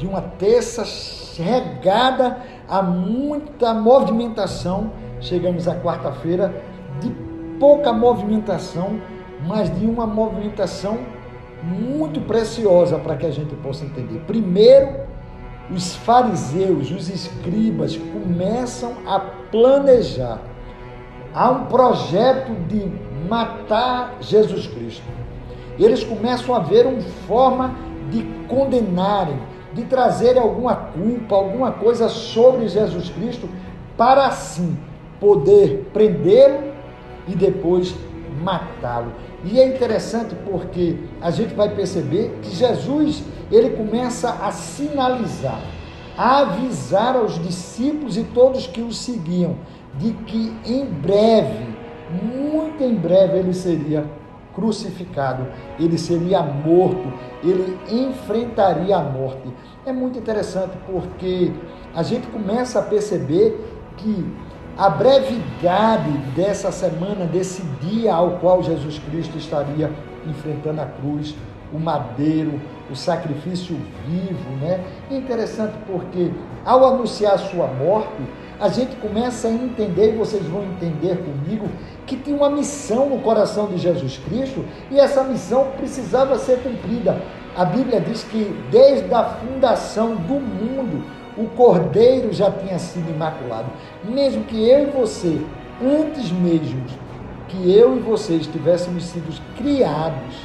uma terça regada a muita movimentação, chegamos à quarta-feira de pouca movimentação, mas de uma movimentação muito preciosa para que a gente possa entender. Primeiro, os fariseus, os escribas começam a planejar. Há um projeto de matar Jesus Cristo. Eles começam a ver uma forma de condenarem, de trazerem alguma culpa, alguma coisa sobre Jesus Cristo, para assim poder prendê-lo e depois matá-lo. E é interessante porque a gente vai perceber que Jesus, ele começa a sinalizar, a avisar aos discípulos e todos que o seguiam, de que em breve, muito em breve, ele seria crucificado, ele seria morto, ele enfrentaria a morte. É muito interessante porque a gente começa a perceber que a brevidade dessa semana, desse dia ao qual Jesus Cristo estaria enfrentando a cruz, o madeiro, o sacrifício vivo, né? É interessante porque ao anunciar a sua morte, a gente começa a entender, e vocês vão entender comigo, que tinha uma missão no coração de Jesus Cristo, e essa missão precisava ser cumprida. A Bíblia diz que desde a fundação do mundo, o Cordeiro já tinha sido imaculado. Mesmo que eu e você, antes mesmo que eu e vocês tivéssemos sido criados,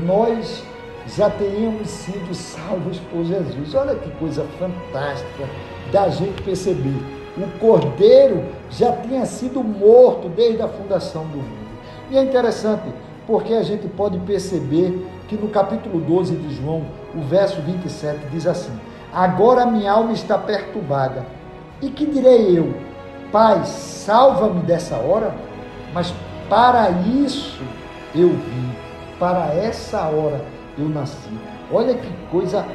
nós já teríamos sido salvos por Jesus. Olha que coisa fantástica da gente perceber. O Cordeiro já tinha sido morto desde a fundação do mundo. E é interessante porque a gente pode perceber que no capítulo 12 de João, o verso 27 diz assim: agora minha alma está perturbada. E que direi eu? Pai, salva-me dessa hora? Mas para isso eu vim, para essa hora eu nasci. Olha que coisa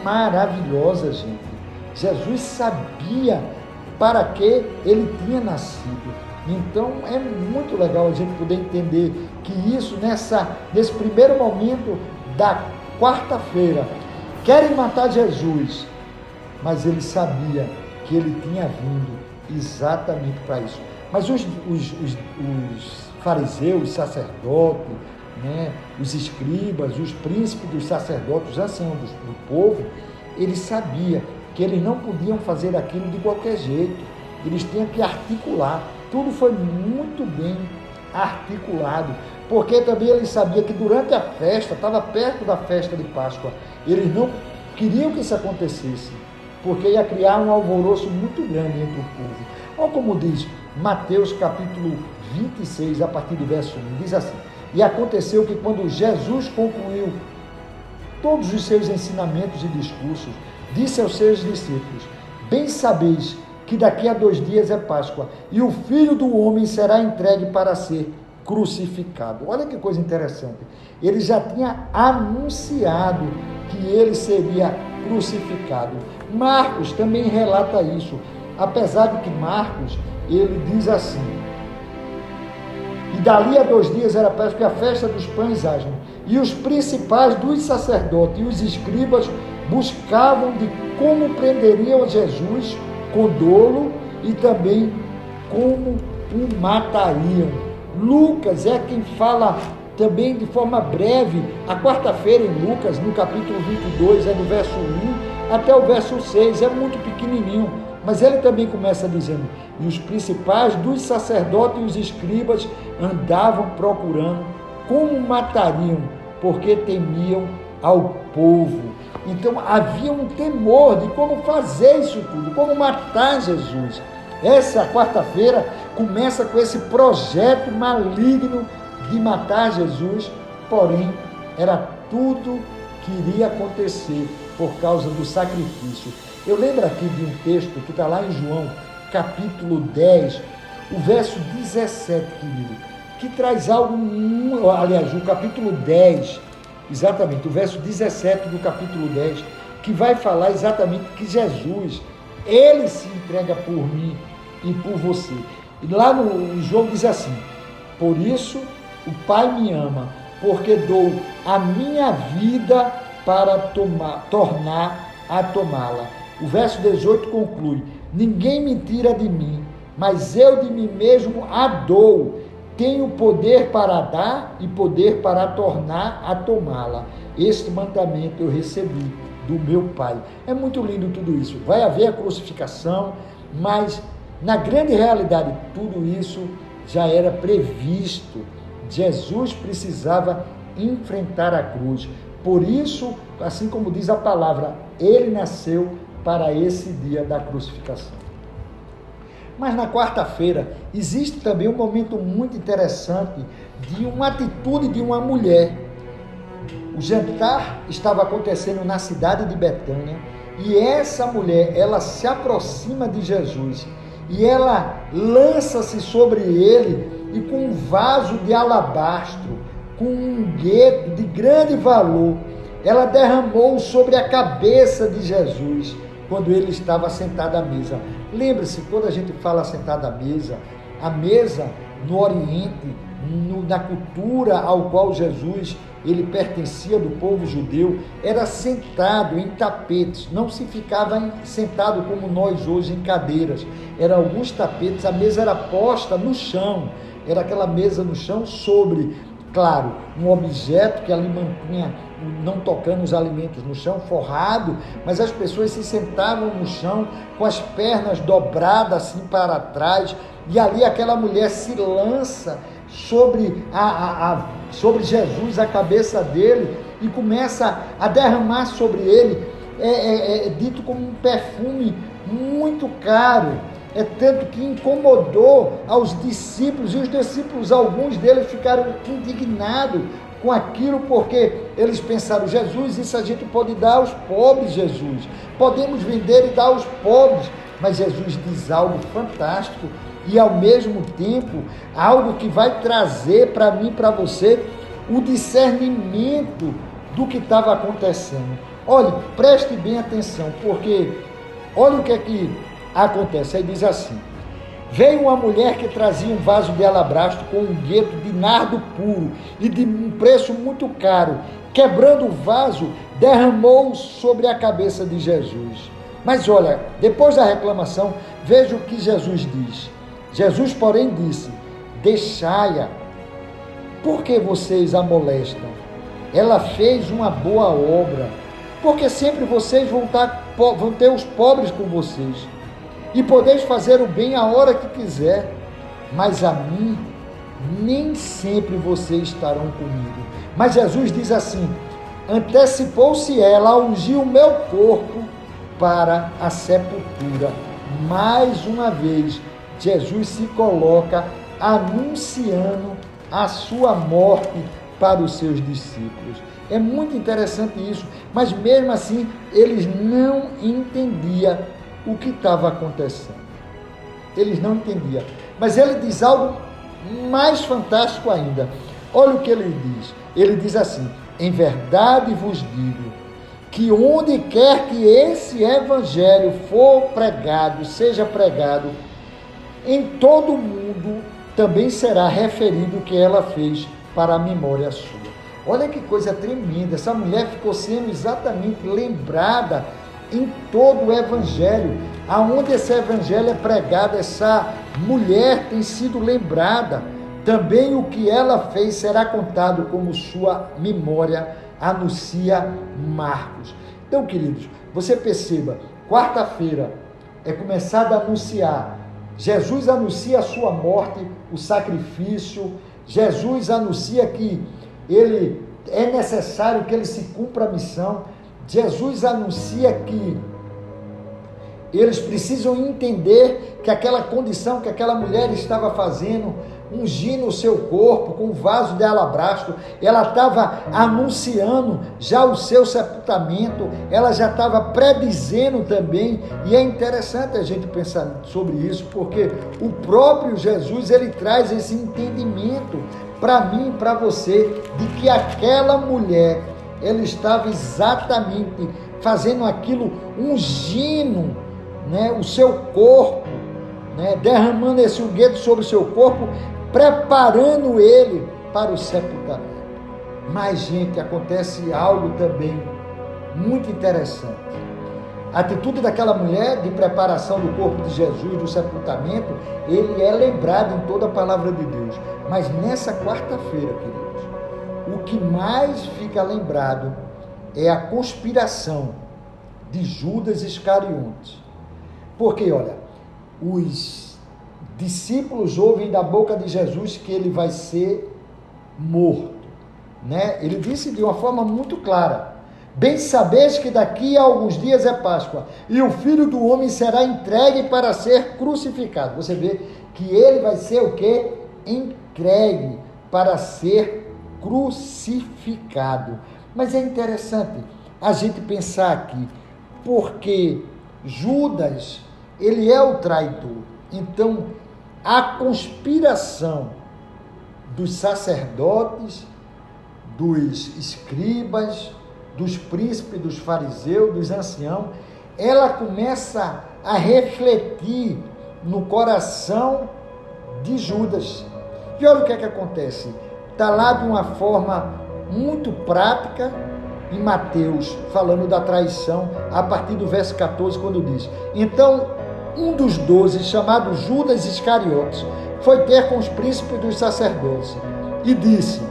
maravilhosa, gente. Jesus sabia para que ele tinha nascido. Então é muito legal a gente poder entender que isso, nesse primeiro momento da quarta-feira, querem matar Jesus, mas ele sabia que ele tinha vindo exatamente para isso. Mas os fariseus, os sacerdotes, né, os escribas, os príncipes dos sacerdotes, os anciãos do povo, eles sabiam que eles não podiam fazer aquilo de qualquer jeito. Eles tinham que articular. Tudo foi muito bem articulado, porque também eles sabiam que durante a festa, estava perto da festa de Páscoa, eles não queriam que isso acontecesse, porque ia criar um alvoroço muito grande entre o povo. Olha como diz Mateus capítulo 26, a partir do verso 1, diz assim: e aconteceu que quando Jesus concluiu todos os seus ensinamentos e discursos, disse aos seus discípulos: bem sabeis que daqui a 2 dias é Páscoa, e o Filho do Homem será entregue para ser crucificado. Olha que coisa interessante. Ele já tinha anunciado que ele seria crucificado. Marcos também relata isso, apesar de que Marcos, ele diz assim: e dali a 2 dias era Páscoa, e a festa dos pães asmos, e os principais dos sacerdotes e os escribas buscavam de como prenderiam Jesus com dolo e também como o matariam. Lucas é quem fala também de forma breve, a quarta-feira em Lucas, no capítulo 22, é do verso 1 até o verso 6, é muito pequenininho, mas ele também começa dizendo: e os principais dos sacerdotes e os escribas andavam procurando como matariam, porque temiam ao povo. Então havia um temor de como fazer isso tudo, como matar Jesus. Essa quarta-feira começa com esse projeto maligno de matar Jesus, porém era tudo que iria acontecer por causa do sacrifício. Eu lembro aqui de um texto que está lá em João, capítulo 10, o verso 17, querido, que traz algo, aliás, o capítulo 10, exatamente, o verso 17 do capítulo 10, que vai falar exatamente que Jesus, ele se entrega por mim e por você. E lá no João diz assim: por isso o Pai me ama, porque dou a minha vida para tornar a tomá-la. O verso 18 conclui: ninguém me tira de mim, mas eu de mim mesmo a dou. Tenho poder para dar e poder para tornar a tomá-la. Este mandamento eu recebi do meu Pai. É muito lindo tudo isso. Vai haver a crucificação, mas na grande realidade tudo isso já era previsto. Jesus precisava enfrentar a cruz. Por isso, assim como diz a palavra, ele nasceu para esse dia da crucificação. Mas na quarta-feira existe também um momento muito interessante de uma atitude de uma mulher. O jantar estava acontecendo na cidade de Betânia e essa mulher, ela se aproxima de Jesus e ela lança-se sobre ele e com um vaso de alabastro, com um gueto de grande valor, ela derramou sobre a cabeça de Jesus quando ele estava sentado à mesa. Lembre-se, quando a gente fala sentado à mesa, a mesa no Oriente, na cultura ao qual Jesus ele pertencia do povo judeu, era sentado em tapetes, não se ficava sentado como nós hoje em cadeiras, eram alguns tapetes, a mesa era posta no chão, era aquela mesa no chão sobre, claro, um objeto que ali mantinha, não tocando os alimentos no chão, forrado, mas as pessoas se sentavam no chão com as pernas dobradas assim para trás, e ali aquela mulher se lança sobre Jesus, a cabeça dele, e começa a derramar sobre ele, é dito como um perfume muito caro, tanto que incomodou aos discípulos, e os discípulos, alguns deles ficaram indignados com aquilo, porque eles pensaram: Jesus, isso a gente pode dar aos pobres, Jesus, podemos vender e dar aos pobres. Mas Jesus diz algo fantástico e ao mesmo tempo algo que vai trazer para mim e para você o discernimento do que estava acontecendo. Olhe, preste bem atenção, porque olha o que é que acontece. Aí diz assim: veio uma mulher que trazia um vaso de alabastro com um gueto de nardo puro e de um preço muito caro. Quebrando o vaso, derramou sobre a cabeça de Jesus. Mas olha, depois da reclamação, veja o que Jesus diz. Jesus, porém, disse: deixai-a, por que vocês a molestam? Ela fez uma boa obra, porque sempre vocês vão ter os pobres com vocês, e podeis fazer o bem a hora que quiser, mas a mim nem sempre vocês estarão comigo. Mas Jesus diz assim: antecipou-se ela a ungir o meu corpo para a sepultura. Mais uma vez, Jesus se coloca anunciando a sua morte para os seus discípulos. É muito interessante isso, mas mesmo assim, eles não entendiam o que estava acontecendo. Eles não entendiam. Mas ele diz algo mais fantástico ainda. Olha o que ele diz. Ele diz assim: em verdade vos digo, que onde quer que esse evangelho for pregado, seja pregado, em todo o mundo também será referido o que ela fez para a memória sua. Olha que coisa tremenda. Essa mulher ficou sendo exatamente lembrada em todo o evangelho. Aonde esse evangelho é pregado, essa mulher tem sido lembrada. Também o que ela fez será contado como sua memória, anuncia Marcos. Então, queridos, você perceba, quarta-feira é começado a anunciar. Jesus anuncia a sua morte, o sacrifício. Jesus anuncia que ele é necessário que ele se cumpra a missão. Jesus anuncia que eles precisam entender que aquela condição que aquela mulher estava fazendo, ungindo o seu corpo com um vaso de alabastro, ela estava anunciando já o seu sepultamento, ela já estava predizendo também. E é interessante a gente pensar sobre isso, porque o próprio Jesus, ele traz esse entendimento para mim e para você, de que aquela mulher, ela estava exatamente fazendo aquilo, ungindo, o seu corpo, derramando esse unguento sobre o seu corpo, preparando ele para o sepultamento. Mas, gente, acontece algo também muito interessante. A atitude daquela mulher de preparação do corpo de Jesus, do sepultamento, ele é lembrado em toda a palavra de Deus. Mas nessa quarta-feira, queridos, o que mais fica lembrado é a conspiração de Judas Iscariotes. Porque, olha, os discípulos ouvem da boca de Jesus que ele vai ser morto, né? Ele disse de uma forma muito clara: bem sabeis que daqui a alguns dias é Páscoa, e o Filho do Homem será entregue para ser crucificado. Você vê que ele vai ser o quê? Entregue para ser crucificado. Mas é interessante a gente pensar aqui, porque Judas, ele é o traidor. Então, a conspiração dos sacerdotes, dos escribas, dos príncipes, dos fariseus, dos anciãos, ela começa a refletir no coração de Judas. E olha o que é que acontece. Está lá de uma forma muito prática em Mateus, falando da traição, a partir do verso 14, quando diz: então, um dos 12, chamado Judas Iscariotes, foi ter com os príncipes dos sacerdotes e disse: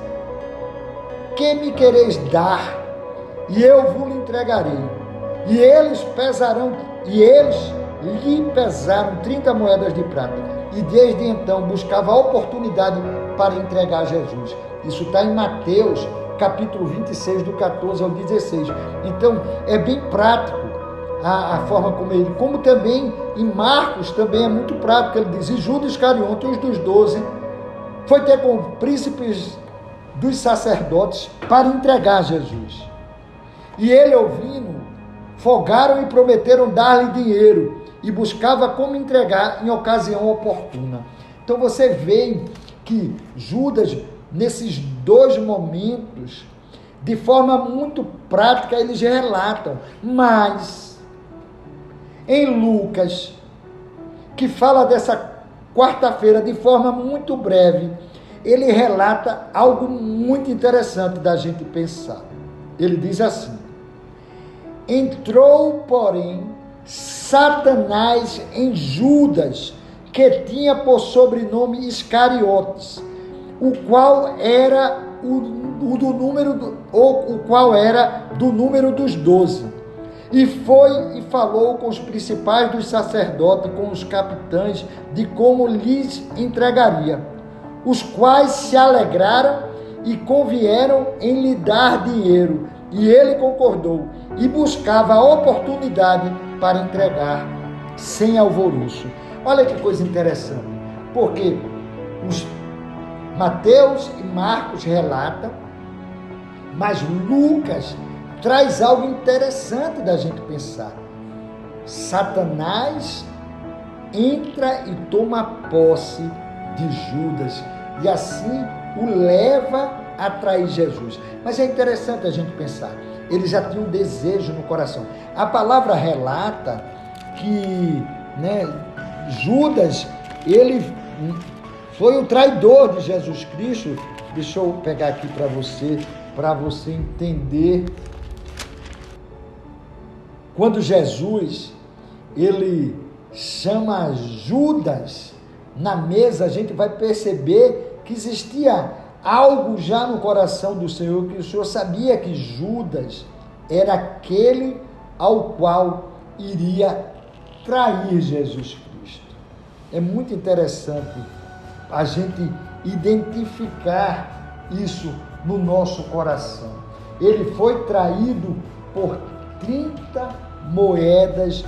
que me quereis dar? E eu vos entregarei. E eles lhe pesaram 30 moedas de prata. E desde então buscava a oportunidade para entregar Jesus. Isso está em Mateus, capítulo 26, do 14 ao 16. Então, é bem prático a forma como também em Marcos também é muito prático. Ele diz: e Judas Iscariote, um dos 12, foi ter com príncipes dos sacerdotes para entregar Jesus. E ele, ouvindo, folgaram e prometeram dar-lhe dinheiro, e buscava como entregar em ocasião oportuna. Então você vê que Judas, nesses dois momentos, de forma muito prática, eles relatam. Mas em Lucas, que fala dessa quarta-feira de forma muito breve, ele relata algo muito interessante da gente pensar. Ele diz assim: entrou, porém, Satanás em Judas, que tinha por sobrenome Iscariotes, o qual era do número dos 12. E foi e falou com os principais dos sacerdotes, com os capitães, de como lhes entregaria, os quais se alegraram e convieram em lhe dar dinheiro. E ele concordou e buscava a oportunidade para entregar sem alvoroço. Olha que coisa interessante, porque os Mateus e Marcos relatam, mas Lucas traz algo interessante da gente pensar. Satanás entra e toma posse de Judas e assim o leva a trair Jesus. Mas é interessante a gente pensar, ele já tinha um desejo no coração. A palavra relata que, Judas, ele foi o traidor de Jesus Cristo. Deixa eu pegar aqui para você entender. Quando Jesus, ele chama Judas na mesa, a gente vai perceber que existia algo já no coração do Senhor, que o Senhor sabia que Judas era aquele ao qual iria trair Jesus Cristo. É muito interessante a gente identificar isso no nosso coração. Ele foi traído por 30 moedas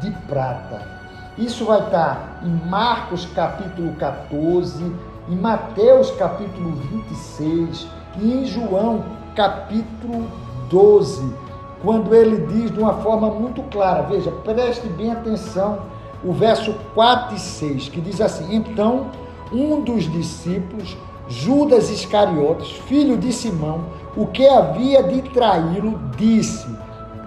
de prata. Isso vai estar em Marcos capítulo 14, em Mateus capítulo 26 e em João capítulo 12, quando ele diz de uma forma muito clara, veja, preste bem atenção, o verso 4 e 6, que diz assim: então um dos discípulos, Judas Iscariotes, filho de Simão, o que havia de traí-lo, disse: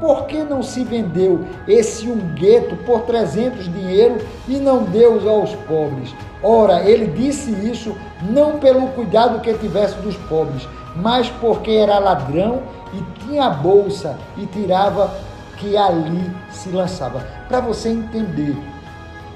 por que não se vendeu esse unguento por 300 dinheiro e não deu aos pobres? Ora, ele disse isso não pelo cuidado que tivesse dos pobres, mas porque era ladrão e tinha a bolsa e tirava que ali se lançava. Para você entender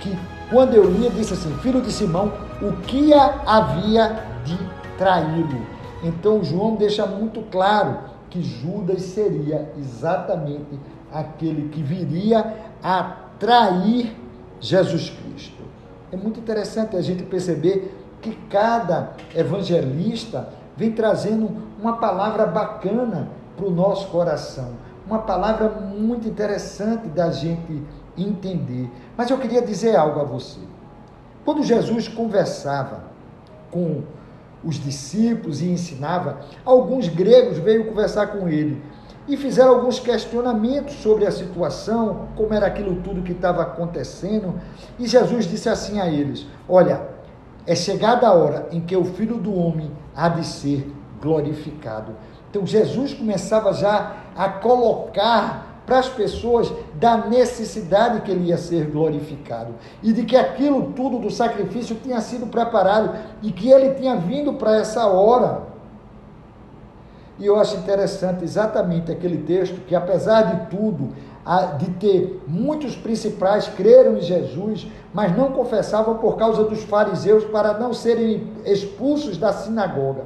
que quando eu li, disse assim, filho de Simão, o que havia de traí-lo? Então João deixa muito claro que Judas seria exatamente aquele que viria a trair Jesus Cristo. É muito interessante a gente perceber que cada evangelista vem trazendo uma palavra bacana para o nosso coração, uma palavra muito interessante da gente entender. Mas eu queria dizer algo a você. Quando Jesus conversava com os discípulos e ensinava, alguns gregos veio conversar com ele e fizeram alguns questionamentos sobre a situação, como era aquilo tudo que estava acontecendo, e Jesus disse assim a eles, olha, é chegada a hora em que o Filho do Homem há de ser glorificado. Então Jesus começava já a colocar para as pessoas da necessidade que ele ia ser glorificado e de que aquilo tudo do sacrifício tinha sido preparado e que ele tinha vindo para essa hora. E eu acho interessante exatamente aquele texto que, apesar de tudo, de ter muitos principais creram em Jesus, mas não confessavam por causa dos fariseus para não serem expulsos da sinagoga,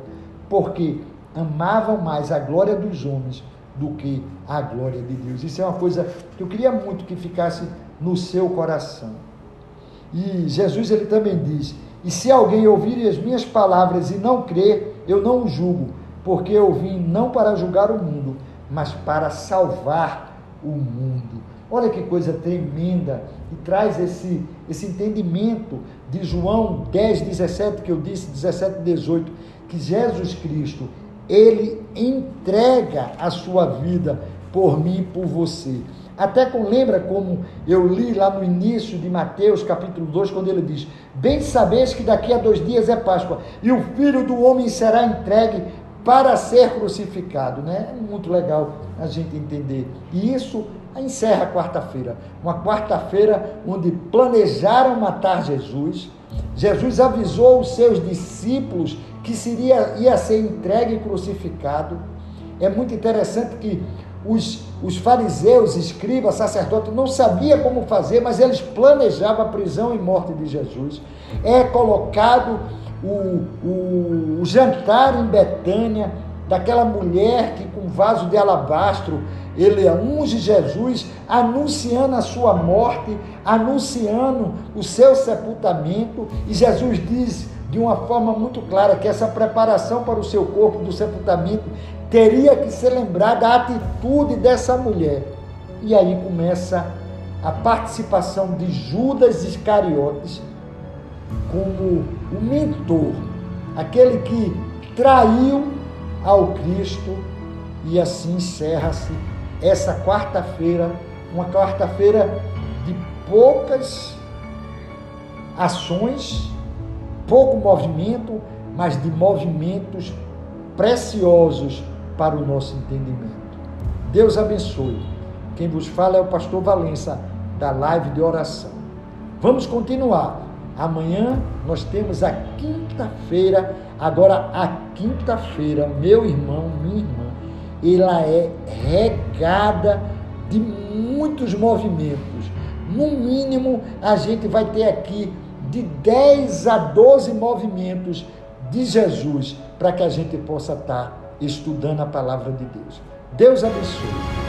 porque amavam mais a glória dos homens do que a glória de Deus. Isso é uma coisa que eu queria muito que ficasse no seu coração. E Jesus, ele também diz, e se alguém ouvir as minhas palavras e não crer, eu não o julgo, porque eu vim não para julgar o mundo, mas para salvar o mundo. Olha que coisa tremenda, e traz esse entendimento de João 10, 17, que eu disse, 17, 18, que Jesus Cristo, ele entrega a sua vida por mim e por você. Até lembra como eu li lá no início de Mateus capítulo 2, quando ele diz, bem sabeis que daqui a 2 dias é Páscoa, e o Filho do Homem será entregue para ser crucificado, né? É muito legal a gente entender. E isso encerra a quarta-feira. Uma quarta-feira onde planejaram matar Jesus. Jesus avisou os seus discípulos que ia ser entregue e crucificado. É muito interessante que os fariseus, escribas, sacerdotes, não sabiam como fazer, mas eles planejavam a prisão e morte de Jesus. É colocado o jantar em Betânia, daquela mulher que com vaso de alabastro, ele unge Jesus, anunciando a sua morte, anunciando o seu sepultamento, e Jesus diz de uma forma muito clara que essa preparação para o seu corpo do sepultamento teria que ser lembrada a atitude dessa mulher. E aí começa a participação de Judas Iscariotes como o mentor, aquele que traiu ao Cristo, e assim encerra-se essa quarta-feira, uma quarta-feira de poucas ações, pouco movimento, mas de movimentos preciosos para o nosso entendimento. Deus abençoe. Quem vos fala é o pastor Valença, da live de oração. Vamos continuar. Amanhã nós temos a quinta-feira. Agora a quinta-feira, meu irmão, minha irmã, ela é regada de muitos movimentos. No mínimo, a gente vai ter aqui de 10 a 12 movimentos de Jesus, para que a gente possa estar estudando a palavra de Deus. Deus abençoe.